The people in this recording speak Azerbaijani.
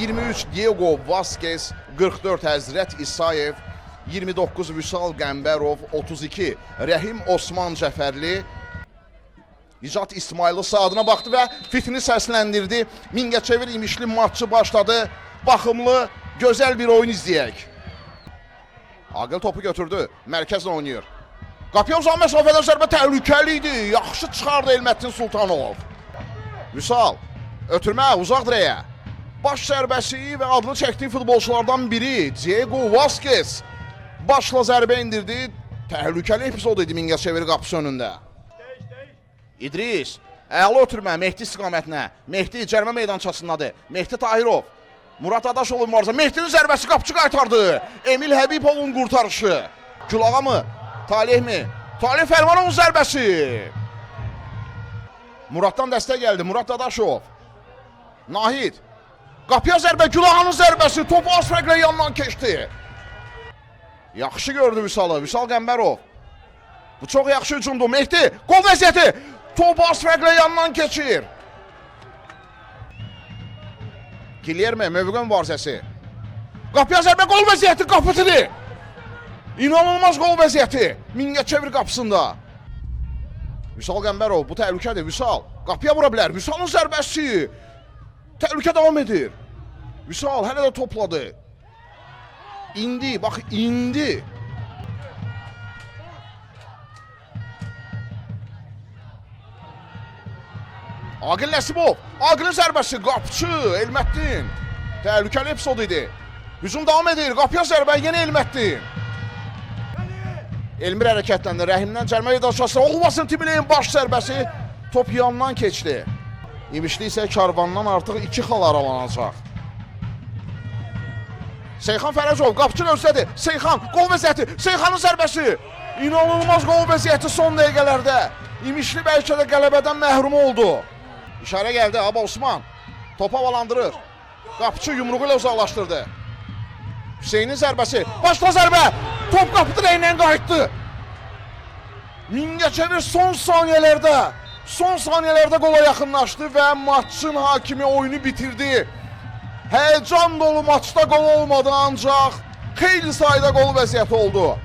23 Diego Vazquez, 44 Həzrət İsayev, 29 Vüsal Qəmbərov, 32 Rəhim Osman Cəfərli, İcat İsmailov saatına baxdı və fitini səsləndirdi. Mingəçevir İmişli maçı başladı. Baxımlı, gözəl bir oyun izləyək. Aqil topu götürdü, mərkəzlə oynayır. Qapıya uzan məsafədə zərbə təhlükəli idi. Yaxşı çıxardı Elməttin Sultanov. Vüsal, ötürmə, uzaq dirəyə. Baş zərbəsi və adını çəkdiyi futbolçulardan biri Diego Vazquez başla zərbə indirdi. Təhlükəli epizod idi Mingəçevir qapısı önündə. İdris, əla ötürmə, Mehdi istiqamətinə. Mehdi cərmə meydançasındadır. Mehdi Tahirov, Murad Adaşoğlu mübarizə. Mehdinin zərbəsi qapıcı qaytardı. Emil Həbibovun qurtarışı. Gülağa mı? Talih mi? Talih Fərmanovun zərbəsi. Muraddan dəstək gəldi. Murad Adaşov. Nahid. Qapıya zərbə, Gülağanın zərbəsi. Topu az fərqlə yandan keçdi. Yaxşı gördü Vüsalı. Vüsal Qəmbərov. Bu çox yaxşı hücumdur. Mehdi, qol vəziyyəti. Topu az fərqlə yandan keçir. Gilyerme, mövqə mübarizəsi. Qapıya zərbə, qol vəziyyəti, qapıtını. İnanılmaz qol vəziyyəti. Mingəçevir qapısında. Vüsal Qəmbərov, bu təhlükədir. Vüsal, qapıya vura bilər. Vüsalın zərbəsi. Təhlükə davam edir. Vüsal hələ də topladı. İndi, bax, indi. Aqil Nəsibov, Aqilin zərbəsi, qapçı, Elməttin. Təhlükəli epizod idi. Hücum davam edir, qapıya zərbə, yenə Elməttin. Elmir hərəkətləndi, Rəhimdən cərmə yedəşası, olmasın Timiləyin baş zərbəsi. Top yandan keçdi. İmişli isə Karvandan artıq 2 xal aralanacaq. Seyxan Fərəcov, qapçın özlədi. Seyxan, qol vəziyyəti, Seyxanın zərbəsi. İnanılmaz qol vəziyyəti son dəqiqələrdə. İmişli bəlkə də qələbədən məhrum oldu. İşarə gəldi, Aba Osman. Topu havalandırır. Qapçı yumruğu ilə uzaqlaşdırdı. Hüseynin zərbəsi. Başla zərbə. Top qapı dirəyindən qayıtdı. Mingəçevir son saniyələrdə qola yaxınlaşdı və maçın hakimi oyunu bitirdi. Həyəcan dolu maçda qol olmadı ancaq xeyli sayda qol vəziyyəti oldu.